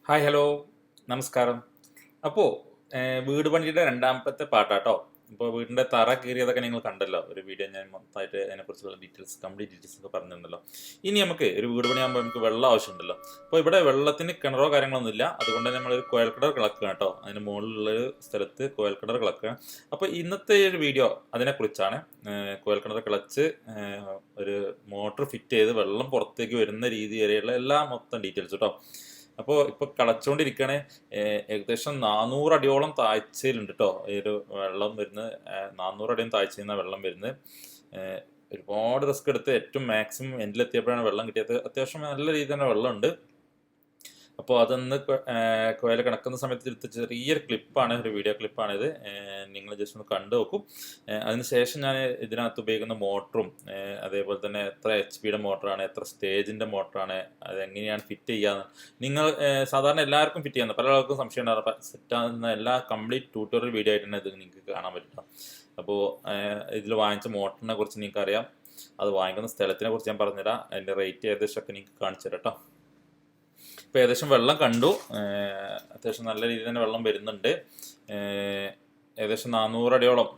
Hi hello നമസ്കാരം. അപ്പോൾ വീട് പണിയുടെ രണ്ടാമത്തെ പാട്ടാട്ടോ. ഇപ്പോൾ വീടിൻ്റെ തറ കീറിയതൊക്കെ നിങ്ങൾ കണ്ടല്ലോ, ഒരു വീഡിയോ ഞാൻ മൊത്തമായിട്ട് അതിനെക്കുറിച്ചുള്ള കംപ്ലീറ്റ് ഡീറ്റെയിൽസ് ഒക്കെ പറഞ്ഞിട്ടുണ്ടല്ലോ. ഇനി നമുക്ക് ഒരു വീട് പണിയാകുമ്പോൾ നമുക്ക് വെള്ളം ആവശ്യമുണ്ടല്ലോ. അപ്പോൾ ഇവിടെ വെള്ളത്തിന് കിണറോ കാര്യങ്ങളൊന്നുമില്ല, അതുകൊണ്ട് നമ്മളൊരു കുഴൽക്കിണർ കിളക്കുക കേട്ടോ. അതിന് മുകളിലുള്ളൊരു സ്ഥലത്ത് കുഴൽക്കിണർ കിളക്കുക. അപ്പോൾ ഇന്നത്തെ ഒരു വീഡിയോ അതിനെക്കുറിച്ചാണ്. കുഴൽക്കിണർ കിളച്ച് ഒരു മോട്ടർ ഫിറ്റ് ചെയ്ത് വെള്ളം പുറത്തേക്ക് വരുന്ന രീതി വരെയുള്ള എല്ലാ മൊത്തം ഡീറ്റെയിൽസ് കേട്ടോ. അപ്പോൾ ഇപ്പോൾ കളച്ചുകൊണ്ടിരിക്കുകയാണ്. ഏകദേശം 400 അടിയോളം താഴ്ചയിലുണ്ട് കേട്ടോ ഈ ഒരു വെള്ളം വരുന്നത്. 400 അടിയും താഴ്ചയിൽ നിന്നാണ് വെള്ളം വരുന്നത്. ഒരുപാട് റിസ്ക് എടുത്ത് ഏറ്റവും മാക്സിമം എൻഡിലെത്തിയപ്പോഴാണ് വെള്ളം കിട്ടിയത്. അത്യാവശ്യം നല്ല രീതിയിൽ തന്നെ വെള്ളമുണ്ട്. അപ്പോൾ അതൊന്ന് കുഴൽ കിടക്കുന്ന സമയത്ത് എടുത്ത ചെറിയൊരു ക്ലിപ്പാണ്, ഒരു വീഡിയോ ക്ലിപ്പാണിത്. നിങ്ങൾ ജസ്റ്റ് ഒന്ന് കണ്ടു നോക്കും. അതിനുശേഷം ഞാൻ ഇതിനകത്ത് ഉപയോഗിക്കുന്ന മോട്ടറും അതേപോലെ തന്നെ എത്ര HP മോട്ടറാണ്, എത്ര സ്റ്റേജിൻ്റെ മോട്ടറാണ്, അതെങ്ങനെയാണ് ഫിറ്റ് ചെയ്യാന്ന് നിങ്ങൾ സാധാരണ എല്ലാവർക്കും ഫിറ്റ് ചെയ്യുന്നത്, പല ആൾക്കും സംശയം ഉണ്ടാകും. സെറ്റാകുന്ന എല്ലാ കംപ്ലീറ്റ് ട്യൂട്ടോറിയൽ വീഡിയോ ആയിട്ട് തന്നെ ഇത് നിങ്ങൾക്ക് കാണാൻ പറ്റും. അപ്പോൾ ഇതിൽ വാങ്ങിച്ച മോട്ടറിനെ കുറിച്ച് നിങ്ങൾക്ക് അറിയാം, അത് വാങ്ങിക്കുന്ന സ്ഥലത്തിനെ കുറിച്ച് ഞാൻ പറഞ്ഞുതരാം, അതിൻ്റെ റേറ്റ് ഏകദേശമൊക്കെ നിങ്ങൾക്ക് കാണിച്ചു തരാം കേട്ടോ. ഇപ്പോൾ ഏകദേശം വെള്ളം കണ്ടു. അത്യാവശ്യം നല്ല രീതിയിൽ തന്നെ വെള്ളം വരുന്നുണ്ട്. ഏകദേശം 400 അടിയോളം,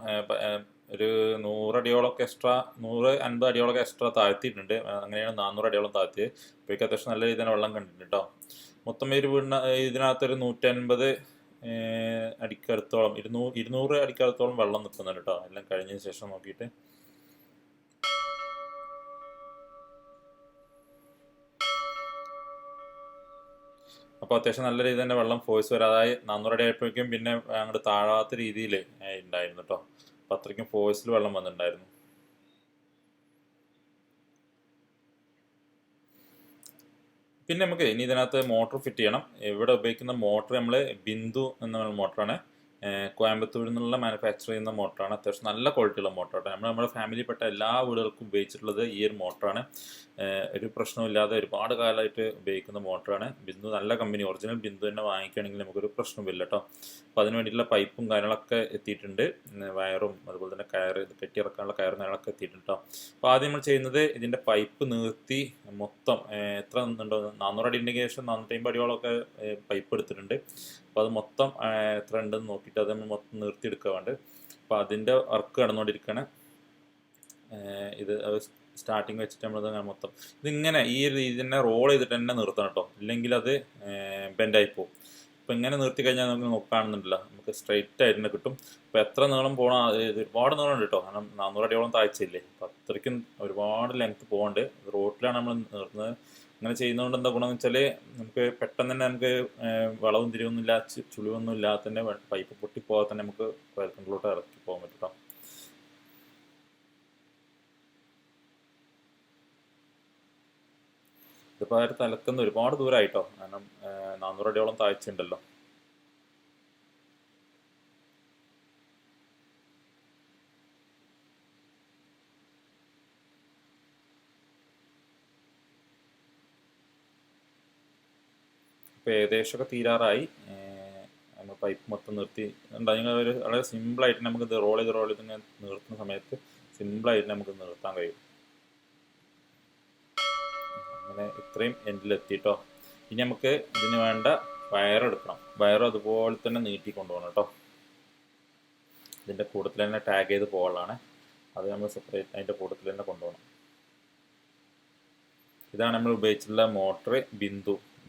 ഒരു 100 അടിയോളമൊക്കെ എക്സ്ട്രാ, 150 അടിയോളമൊക്കെ എക്സ്ട്രാ താഴ്ത്തിയിട്ടുണ്ട്. അങ്ങനെയാണ് 400 അടിയോളം താഴ്ത്തിയത്. ഇപ്പോഴേക്ക് അത്യാവശ്യം നല്ല രീതിയിൽ തന്നെ വെള്ളം കണ്ടിട്ടുണ്ട് കേട്ടോ. മൊത്തം ഒരു വീടിന് ഇതിനകത്തൊരു 150 അടിക്കടുത്തോളം, 200 അടിക്കടുത്തോളം വെള്ളം നിൽക്കുന്നുണ്ട് കേട്ടോ, എല്ലാം കഴിഞ്ഞതിന് ശേഷം നോക്കിയിട്ട്. അപ്പോൾ അത്യാവശ്യം നല്ല രീതിയിൽ തന്നെ വെള്ളം ഫോഴ്സ് വരും. അതായത് 400 അടി ആയപ്പോഴേക്കും പിന്നെ അങ്ങോട്ട് താഴാത്ത രീതിയിൽ ഉണ്ടായിരുന്നു കേട്ടോ. അപ്പോൾ അത്രയ്ക്കും ഫോഴ്സിൽ വെള്ളം വന്നിട്ടുണ്ടായിരുന്നു. പിന്നെ നമുക്ക് ഇനി ഇതിനകത്ത് മോട്ടർ ഫിറ്റ് ചെയ്യണം. ഇവിടെ ഉപയോഗിക്കുന്ന മോട്ടർ നമ്മൾ ബിന്ദു എന്ന മോട്ടറാണ്. കോയമ്പത്തൂരിൽ നിന്നുള്ള മാനുഫാക്ചർ ചെയ്യുന്ന മോട്ടറാണ്. അത്യാവശ്യം നല്ല ക്വാളിറ്റിയുള്ള മോട്ടറാണ്. നമ്മുടെ ഫാമിലിയിൽപ്പെട്ട എല്ലാ വീടുകൾക്കും ഉപയോഗിച്ചിട്ടുള്ളത് ഈ ഒരു മോട്ടറാണ്. ഒരു പ്രശ്നമില്ലാതെ ഒരുപാട് കാലമായിട്ട് ഉപയോഗിക്കുന്ന മോട്ടറാണ്. ബിന്ദു നല്ല കമ്പനി, ഒറിജിനൽ ബിന്ദു തന്നെ വാങ്ങിക്കുകയാണെങ്കിൽ നമുക്കൊരു പ്രശ്നമില്ല കേട്ടോ. അപ്പോൾ അതിന് വേണ്ടിയിട്ടുള്ള പൈപ്പും കാര്യങ്ങളൊക്കെ എത്തിയിട്ടുണ്ട്. വയറും അതുപോലെ തന്നെ കെട്ടിയിറക്കാനുള്ള കയറും കാര്യങ്ങളൊക്കെ എത്തിയിട്ടുണ്ട് കേട്ടോ. അപ്പോൾ ആദ്യം നമ്മൾ ചെയ്യുന്നത് ഇതിൻ്റെ പൈപ്പ് നിർത്തി മൊത്തം എത്ര ഉണ്ടോ, 400 അടിൻ്റെ ശേഷം 450 അടിയോളമൊക്കെ പൈപ്പ് എടുത്തിട്ടുണ്ട്. അപ്പോൾ അത് മൊത്തം എത്ര ഉണ്ടെന്ന് നോക്കിയിട്ട് അത് നമ്മൾ മൊത്തം നിർത്തിയെടുക്കുക വേണ്ട. അപ്പോൾ അതിൻ്റെ വർക്ക് നടന്നുകൊണ്ടിരിക്കുകയാണ്. ഇത് സ്റ്റാർട്ടിങ് വെച്ചിട്ട് നമ്മളത് മൊത്തം ഇതിങ്ങനെ ഈ രീതി തന്നെ റോൾ ചെയ്തിട്ട് തന്നെ നിർത്തണം കേട്ടോ, ഇല്ലെങ്കിൽ അത് ബെൻഡായി പോകും. അപ്പോൾ ഇങ്ങനെ നിർത്തി കഴിഞ്ഞാൽ നമുക്ക് നോക്കുകയാണെന്നുണ്ടല്ലോ, നമുക്ക് സ്ട്രൈറ്റ് ആയിട്ട് തന്നെ കിട്ടും. അപ്പോൾ എത്ര നീളം പോകണം, ഒരുപാട് നീളം ഉണ്ട് കേട്ടോ, കാരണം 400 അടിയോളം താഴ്ചയില്ലേ. അപ്പോൾ അത്രയ്ക്കും ഒരുപാട് ലെങ്ത്ത് പോകണ്ട്. റോട്ടിലാണ് നമ്മൾ നിർത്തുന്നത്. അങ്ങനെ ചെയ്യുന്നതുകൊണ്ട് എന്താ ഗുണമെന്ന് വെച്ചാൽ നമുക്ക് പെട്ടെന്ന് തന്നെ നമുക്ക് വളവും തിരിവൊന്നും ഇല്ല, ചുളിവൊന്നും ഇല്ലാതെ തന്നെ പൈപ്പ് പൊട്ടിപ്പോകാതെ തന്നെ നമുക്ക് കുഴൽക്കിണറിലോട്ട് ഇറക്കി പോകാൻ പറ്റും കേട്ടോ. ഇതിപ്പോൾ അവർ തലക്കുന്ന ഒരുപാട് ദൂരമായിട്ടോ, കാരണം 400 അടിയോളം താഴ്ചയുണ്ടല്ലോ. ഇപ്പോൾ ഏകദേശമൊക്കെ തീരാറായി. നമ്മൾ പൈപ്പ് മൊത്തം നിർത്തി നിങ്ങൾ വളരെ സിമ്പിളായിട്ട് നമുക്ക് ഇത് റോൾ ചെയ്ത് ഇങ്ങനെ നിർത്തുന്ന സമയത്ത് സിമ്പിളായിട്ട് നമുക്ക് നിർത്താൻ കഴിയും. അങ്ങനെ ഇത്രയും എൻഡിലെത്തിട്ടോ. ഇനി നമുക്ക് ഇതിന് വേണ്ട വയറെടുക്കണം. വയറും അതുപോലെ തന്നെ നീട്ടി കൊണ്ടുപോകണം കേട്ടോ. ഇതിൻ്റെ കൂട്ടത്തിൽ തന്നെ ടാഗ് ചെയ്ത് പോകാനുള്ളതാണ്. അത് നമ്മൾ സെപ്പറേറ്റ് അതിൻ്റെ കൂട്ടത്തിൽ തന്നെ കൊണ്ടുപോകണം. ഇതാണ് നമ്മൾ ഉപയോഗിച്ചിട്ടുള്ള മോട്ടർ,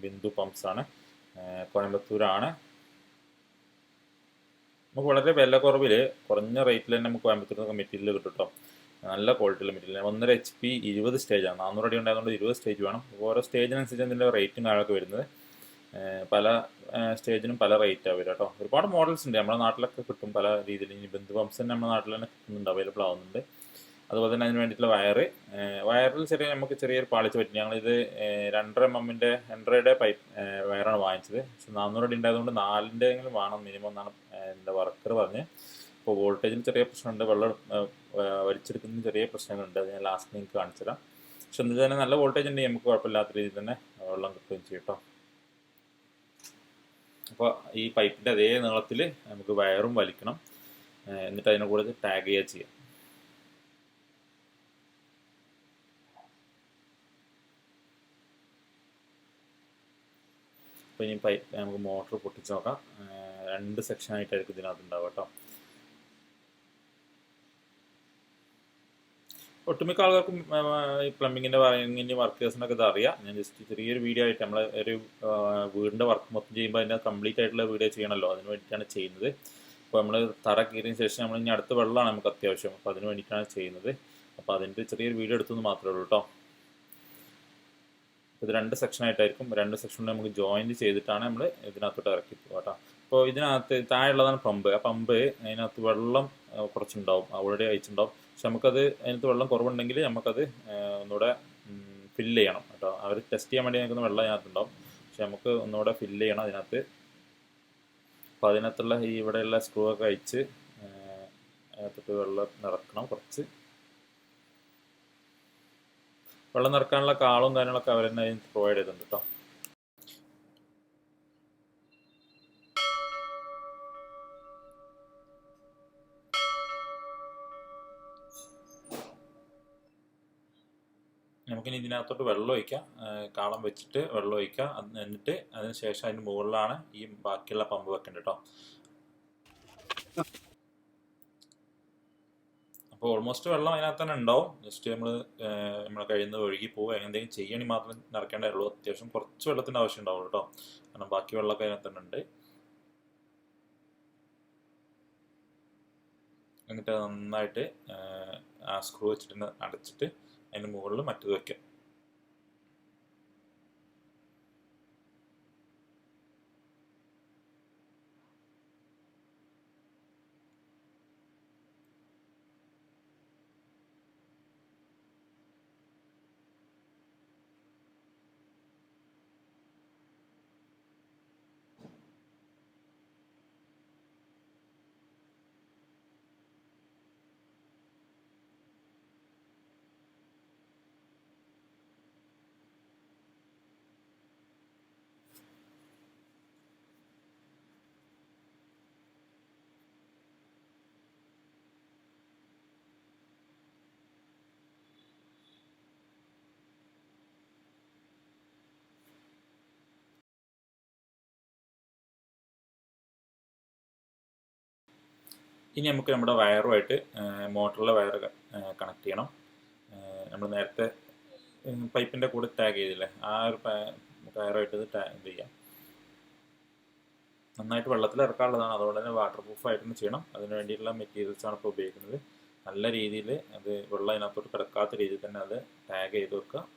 ബിന്ദു പമ്പ്സാണ്, കോയമ്പത്തൂരാണ്. നമുക്ക് വളരെ വില കുറവിൽ, കുറഞ്ഞ റേറ്റിൽ തന്നെ നമുക്ക് കോയമ്പത്തൂർ മെറ്റീരിയൽ കിട്ടും കേട്ടോ. നല്ല ക്വാളിറ്റിയുള്ള മെറ്റീരിയൽ. 1.5 HP 20 സ്റ്റേജാണ്. 400 അടി ഉണ്ടായതുകൊണ്ട് 20 സ്റ്റേജ് വേണം. ഓരോ സ്റ്റേജിനനുസരിച്ച് അതിൻ്റെ റേറ്റും കാര്യമൊക്കെ വരുന്നത്. പല സ്റ്റേജിനും പല റേറ്റാണ് വരിക കേട്ടോ. ഒരുപാട് മോഡൽസ് ഉണ്ട് നമ്മുടെ നാട്ടിലൊക്കെ കിട്ടും പല രീതിയിൽ. ഇനി ബിന്ദു പമ്പ്സ് തന്നെ നമ്മുടെ നാട്ടിൽ തന്നെ കിട്ടുന്നുണ്ട്, അവൈലബിൾ ആവുന്നുണ്ട്. അതുപോലെ തന്നെ അതിന് വേണ്ടിയിട്ടുള്ള വയറിൽ നമുക്ക് ചെറിയൊരു പാളിച്ച് പറ്റി. ഞങ്ങളിത് 2.5 mm പൈപ്പ് വയറാണ് വാങ്ങിച്ചത്. പക്ഷെ 400 അടി ഉണ്ടായതുകൊണ്ട് 4-ൻ്റെ എങ്കിലും വേണം മിനിമം എന്നാണ് എൻ്റെ വർക്കർ പറഞ്ഞ്. ഇപ്പോൾ വോൾട്ടേജിന് ചെറിയ പ്രശ്നമുണ്ട്, വെള്ളം വലിച്ചെടുക്കുന്നതിന് ചെറിയ പ്രശ്നങ്ങളുണ്ട്. അത് ഞാൻ ലാസ്റ്റ് നിങ്ങൾക്ക് കാണിച്ചു തരാം. പക്ഷെ എന്നിട്ട് തന്നെ നല്ല വോൾട്ടേജ് ഉണ്ടെങ്കിൽ നമുക്ക് കുഴപ്പമില്ലാത്ത രീതിയിൽ തന്നെ വെള്ളം കിട്ടുകയും ചെയ്യും കേട്ടോ. അപ്പോൾ ഈ പൈപ്പിൻ്റെ അതേ നീളത്തിൽ നമുക്ക് വയറും വലിക്കണം, എന്നിട്ട് അതിനെ കൂടെ ടാഗ് ചെയ്യുക ചെയ്യാം. അപ്പോൾ ഇനി പൈപ്പ് നമുക്ക് മോട്ടർ പൊട്ടിച്ച് നോക്കാം. 2 സെക്ഷനായിട്ടായിരിക്കും ഇതിനകത്ത് ഉണ്ടാവുക കേട്ടോ. ഒട്ടുമിക്ക ആളുകൾക്കും ഈ പ്ലംബിങ്ങിൻ്റെ വയറിങ്ങിൻ്റെ വർക്കേഴ്സിനൊക്കെ ഇത് അറിയാം. ഞാൻ ജസ്റ്റ് ചെറിയൊരു വീഡിയോ ആയിട്ട് നമ്മൾ ഒരു വീടിൻ്റെ വർക്ക് മൊത്തം ചെയ്യുമ്പോൾ അതിൻ്റെ കംപ്ലീറ്റ് ആയിട്ടുള്ള വീഡിയോ ചെയ്യണമല്ലോ, അതിന് വേണ്ടിയിട്ടാണ് ചെയ്യുന്നത്. അപ്പോൾ നമ്മൾ തറ കീറിയതിന് ശേഷം നമ്മൾ ഇനി അടുത്ത വെള്ളമാണ് നമുക്ക് അത്യാവശ്യം, അപ്പോൾ അതിന് വേണ്ടിയിട്ടാണ് ചെയ്യുന്നത്. അപ്പോൾ അതിൻ്റെ ചെറിയൊരു വീഡിയോ എടുത്തെന്ന് മാത്രമേ ഉള്ളൂ കേട്ടോ. ഇത് 2 സെക്ഷനായിട്ടായിരിക്കും. 2 സെക്ഷനിൽ നമുക്ക് ജോയിൻറ്റ് ചെയ്തിട്ടാണ് നമ്മൾ ഇതിനകത്തോട്ട് ഇറക്കി പോകുക കേട്ടോ. അപ്പോൾ ഇതിനകത്ത് താഴെയുള്ളതാണ് പമ്പ്. ആ പമ്പ് അതിനകത്ത് വെള്ളം കുറച്ചുണ്ടാവും, ഓൾറെഡി അയച്ചിട്ടുണ്ടാവും. പക്ഷെ നമുക്കത് അതിനകത്ത് വെള്ളം കുറവുണ്ടെങ്കിൽ നമുക്കത് ഒന്നുകൂടെ ഫില്ല് ചെയ്യണം കേട്ടോ. അവർ ടെസ്റ്റ് ചെയ്യാൻ വേണ്ടി നിൽക്കുന്ന വെള്ളം അതിനകത്തുണ്ടാവും, പക്ഷെ നമുക്ക് ഒന്നുകൂടെ ഫില്ല് ചെയ്യണം അതിനകത്ത്. അപ്പോൾ അതിനകത്തുള്ള ഈ ഇവിടെയുള്ള സ്ക്രൂ ഒക്കെ അയച്ച് അതിനകത്തോട്ട് വെള്ളം നിറക്കണം. കുറച്ച് വെള്ളം നിറക്കാനുള്ള കാളും കാര്യങ്ങളൊക്കെ അവർ തന്നെ അതിന് പ്രൊവൈഡ് ചെയ്തിട്ടുണ്ട് കേട്ടോ. നമുക്കിനി ഇതിനകത്തോട്ട് വെള്ളം ഒഴിക്കാം. കാളം വെച്ചിട്ട് വെള്ളം ഒഴിക്കാം. എന്നിട്ട് അതിന് ശേഷം അതിന് മുകളിലാണ് ഈ ബാക്കിയുള്ള പമ്പ് വെക്കേണ്ടത് കേട്ടോ. അപ്പോൾ ഓൾമോസ്റ്റ് വെള്ളം അതിനകത്ത് തന്നെ ഉണ്ടാവും. ജസ്റ്റ് നമ്മൾ കഴിയുന്നത് ഒഴുകി പോവുക എന്തെങ്കിലും ചെയ്യണമെങ്കിൽ മാത്രം നിറക്കേണ്ടേ ഉള്ളൂ. അത്യാവശ്യം കുറച്ച് വെള്ളത്തിൻ്റെ ആവശ്യം ഉണ്ടാവുള്ളൂ കേട്ടോ, കാരണം ബാക്കി വെള്ളമൊക്കെ അതിനകത്ത് തന്നെ ഉണ്ട്. എന്നിട്ട് നന്നായിട്ട് ആ സ്ക്രൂ വെച്ചിട്ട് അടച്ചിട്ട് അതിന് മുകളിൽ മറ്റത് വയ്ക്കാം. ഇനി നമുക്ക് നമ്മുടെ വയറുമായിട്ട് മോട്ടറിലെ വയർ കണക്ട് ചെയ്യണം. നമ്മൾ നേരത്തെ പൈപ്പിൻ്റെ കൂടെ ടാഗ് ചെയ്തില്ലേ, ആ ഒരു വയറുമായിട്ട് ഇത് ചെയ്യാം. നന്നായിട്ട് വെള്ളത്തിൽ ഇറക്കാനുള്ളതാണ്, അതുകൊണ്ട് തന്നെ വാട്ടർ പ്രൂഫായിട്ട് തന്നെ ചെയ്യണം. അതിന് വേണ്ടിയിട്ടുള്ള മെറ്റീരിയൽസാണ് ഇപ്പോൾ ഉപയോഗിക്കുന്നത്. നല്ല രീതിയിൽ അത് വെള്ളം അതിനകത്തോട്ട് കിടക്കാത്ത രീതിയിൽ തന്നെ അത് ടാഗ് ചെയ്ത് വെക്കുക.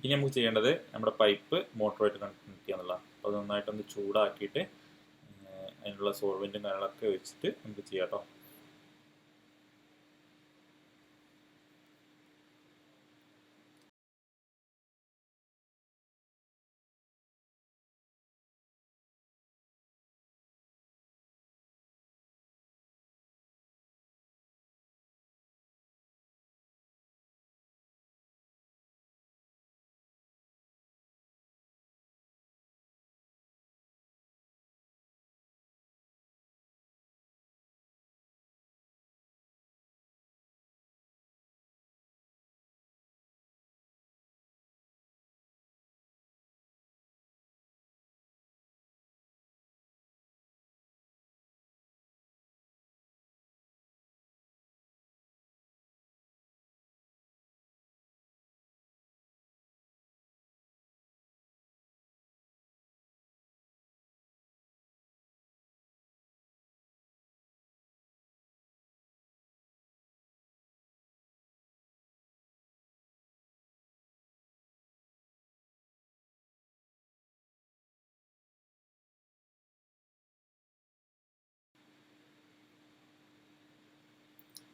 ഇനി നമുക്ക് ചെയ്യേണ്ടത് നമ്മുടെ പൈപ്പ് മോട്ടറുമായിട്ട് കണക്ട് ചെയ്യാന്നുള്ളതാണ്. അപ്പോൾ അത് നന്നായിട്ടൊന്ന് ചൂടാക്കിയിട്ട് അതിനുള്ള സോൾവെൻറ്റും കാര്യങ്ങളൊക്കെ വെച്ചിട്ട് നമുക്ക് ചെയ്യാം കേട്ടോ.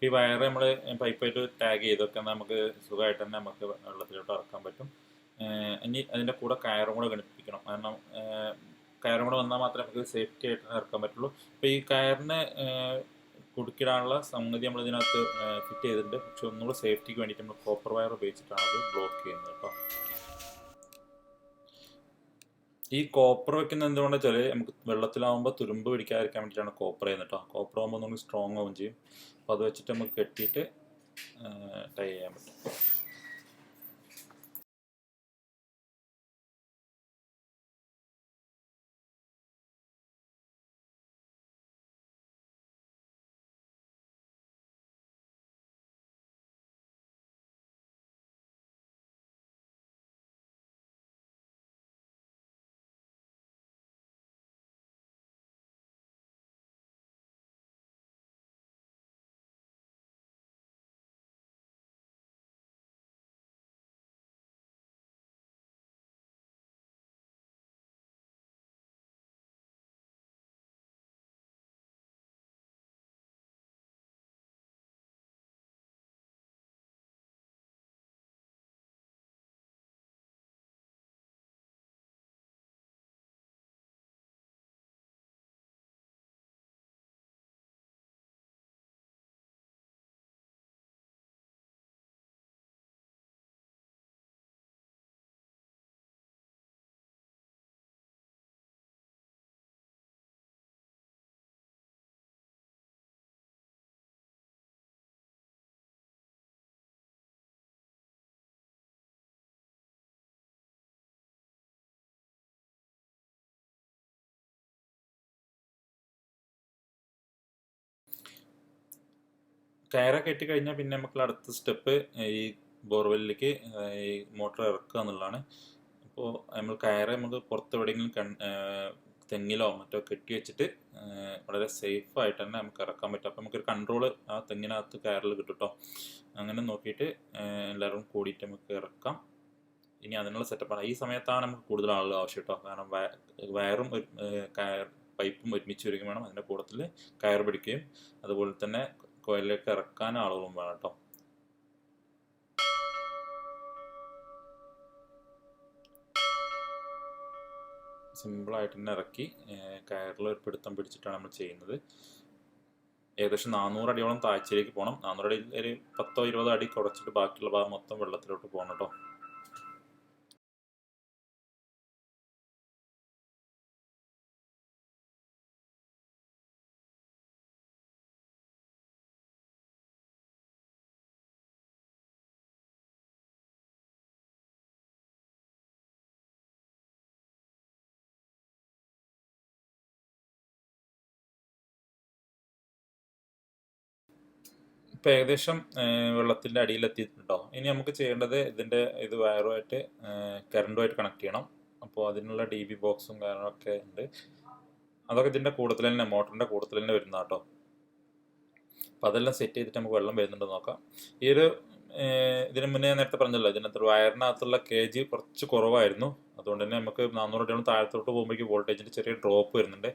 ഈ വയറ് നമ്മൾ പൈപ്പായിട്ട് ടാഗ് ചെയ്തൊക്കെ നമുക്ക് സുഖമായിട്ട് തന്നെ നമുക്ക് വെള്ളത്തിലോട്ട് ഇറക്കാൻ പറ്റും. ഇനി അതിൻ്റെ കൂടെ കയറും കൂടെ ഘടിപ്പിക്കണം. കാരണം കയറും കൂടെ വന്നാൽ മാത്രമേ നമുക്ക് സേഫ്റ്റി ആയിട്ട് ഇറക്കാൻ പറ്റുള്ളൂ. അപ്പോൾ ഈ കയറിന് കുടുക്കിടാനുള്ള സംഗതി നമ്മൾ ഇതിനകത്ത് ഫിറ്റ് ചെയ്തിട്ടുണ്ട്. പക്ഷെ ഒന്നുകൂടെ സേഫ്റ്റിക്ക് വേണ്ടിയിട്ട് നമ്മൾ കോപ്പർ വയർ ഉപയോഗിച്ചിട്ടാണ് അത് ബ്ലോക്ക് ചെയ്യുന്നത് കേട്ടോ. ഈ കോപ്പർ വെക്കുന്നത് എന്തുകൊണ്ടാണ് വെച്ചാൽ നമുക്ക് വെള്ളത്തിലാവുമ്പോൾ തുരുമ്പ് പിടിക്കാതിരിക്കാൻ വേണ്ടിയിട്ടാണ് കോപ്പർ ചെയ്യുന്നത് കേട്ടോ. കോപ്പർ ആകുമ്പോൾ നമ്മൾ സ്ട്രോങ് ആവുകയും ചെയ്യും. അപ്പോൾ അത് വെച്ചിട്ട് നമുക്ക് കെട്ടിയിട്ട് ടൈ ചെയ്യാൻ പറ്റും. കയറ കെട്ടിക്കഴിഞ്ഞാൽ പിന്നെ നമുക്ക് അടുത്ത സ്റ്റെപ്പ് ഈ ബോർവെല്ലിലേക്ക് ഈ മോട്ടർ ഇറക്കുക എന്നുള്ളതാണ്. അപ്പോൾ നമ്മൾ കയറ് നമുക്ക് പുറത്ത് എവിടെയെങ്കിലും തെങ്ങിലോ മറ്റോ കെട്ടി വെച്ചിട്ട് വളരെ സേഫ് ആയിട്ട് തന്നെ നമുക്ക് ഇറക്കാൻ പറ്റും. അപ്പോൾ നമുക്കൊരു കൺട്രോൾ ആ തെങ്ങിനകത്ത് കയറിൽ കിട്ടും കേട്ടോ. അങ്ങനെ നോക്കിയിട്ട് എല്ലാവരും കൂടിയിട്ട് നമുക്ക് ഇറക്കാം. ഇനി അതിനുള്ള സെറ്റപ്പാണ്. ഈ സമയത്താണ് നമുക്ക് കൂടുതൽ ആളുകൾ ആവശ്യം കേട്ടോ. കാരണം വയറും പൈപ്പും ഒരുമിച്ച് വരികയും വേണം. അതിൻ്റെ കൂട്ടത്തിൽ കയർ പിടിക്കുകയും അതുപോലെ തന്നെ കോയിലേക്ക് ഇറക്കാൻ ആളുകളും വേണം കേട്ടോ. സിമ്പിളായിട്ട് തന്നെ ഇറക്കി കയറിൽ ഒരു പിടുത്തം പിടിച്ചിട്ടാണ് നമ്മൾ ചെയ്യുന്നത്. ഏകദേശം 400 അടിയോളം താഴ്ചയിലേക്ക് പോകണം. 400 അടി ഒരു 10-20 അടി കുറച്ചിട്ട് ബാക്കിയുള്ള ഭാഗം മൊത്തം വെള്ളത്തിലോട്ട് പോകണം കേട്ടോ. ഇപ്പം ഏകദേശം വെള്ളത്തിൻ്റെ അടിയിലെത്തിയിട്ടുണ്ടോ. ഇനി നമുക്ക് ചെയ്യേണ്ടത് ഇത് വയറുമായിട്ട് കറണ്ടുമായിട്ട് കണക്ട് ചെയ്യണം. അപ്പോൾ അതിനുള്ള DB ബോക്സും കാര്യങ്ങളൊക്കെ ഉണ്ട്. അതൊക്കെ ഇതിൻ്റെ കൂട്ടത്തിൽ തന്നെ, മോട്ടറിൻ്റെ കൂട്ടത്തിൽ തന്നെ വരുന്ന കേട്ടോ. അപ്പോൾ അതെല്ലാം സെറ്റ് ചെയ്തിട്ട് നമുക്ക് വെള്ളം വരുന്നുണ്ടോ നോക്കാം. ഇതിന് മുന്നേ ഞാൻ നേരത്തെ പറഞ്ഞല്ലോ, ഇതിനകത്ത് വയറിനകത്തുള്ള KG കുറച്ച് കുറവായിരുന്നു. അതുകൊണ്ട് തന്നെ നമുക്ക് 400 അടിയോളം താഴത്തോട്ട് പോകുമ്പോഴേക്കും വോൾട്ടേജിൻ്റെ ചെറിയ ഡ്രോപ്പ് വരുന്നുണ്ട്.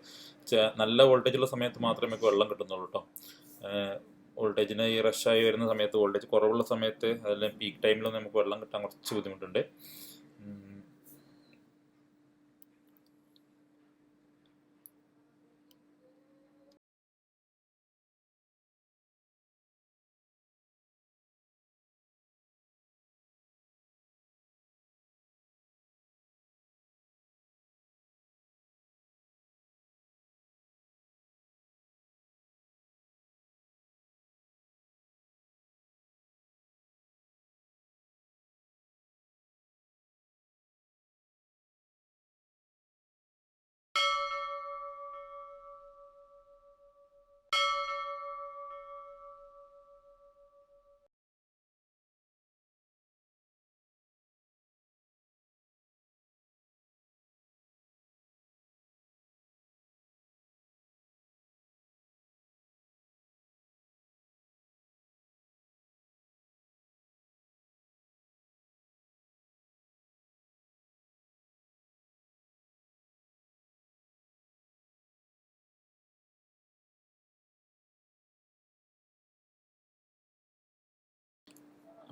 നല്ല വോൾട്ടേജുള്ള സമയത്ത് മാത്രമേ നമുക്ക് വെള്ളം കിട്ടുന്നുള്ളൂ കേട്ടോ. വോൾട്ടേജിന് ഈ റഷായി വരുന്ന സമയത്ത്, വോൾട്ടേജ് കുറവുള്ള സമയത്ത്, അതെല്ലാം പീക്ക് ടൈമിലൊന്നും നമുക്ക് വെള്ളം കിട്ടാൻ കുറച്ച് ബുദ്ധിമുട്ടുണ്ട്.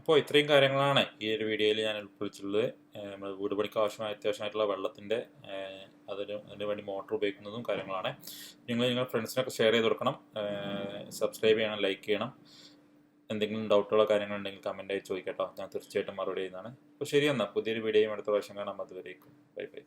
അപ്പോൾ ഇത്രയും കാര്യങ്ങളാണ് ഈ ഒരു വീഡിയോയിൽ ഞാൻ ഉൾക്കൊള്ളിച്ചിട്ടുള്ളത്. നമ്മൾ വീട് പണിക്ക് അത്യാവശ്യമായിട്ടുള്ള വെള്ളത്തിൻ്റെ അതിന് വേണ്ടി മോട്ടർ ഉപയോഗിക്കുന്നതും കാര്യങ്ങളാണ്. നിങ്ങളുടെ ഫ്രണ്ട്സിനൊക്കെ ഷെയർ ചെയ്ത് കൊടുക്കണം, സബ്സ്ക്രൈബ് ചെയ്യണം, ലൈക്ക് ചെയ്യണം. എന്തെങ്കിലും ഡൗട്ടുകളോ കാര്യങ്ങളുണ്ടെങ്കിൽ കമൻറ്റായി ചോദിക്കട്ടോ, ഞാൻ തീർച്ചയായിട്ടും മറുപടി ചെയ്യുന്നതാണ്. അപ്പോൾ ശരി, എന്നാൽ പുതിയൊരു വീഡിയോയും അടുത്ത പ്രാവശ്യം കാണാം. അതുവരേക്കും ബൈ ബൈ.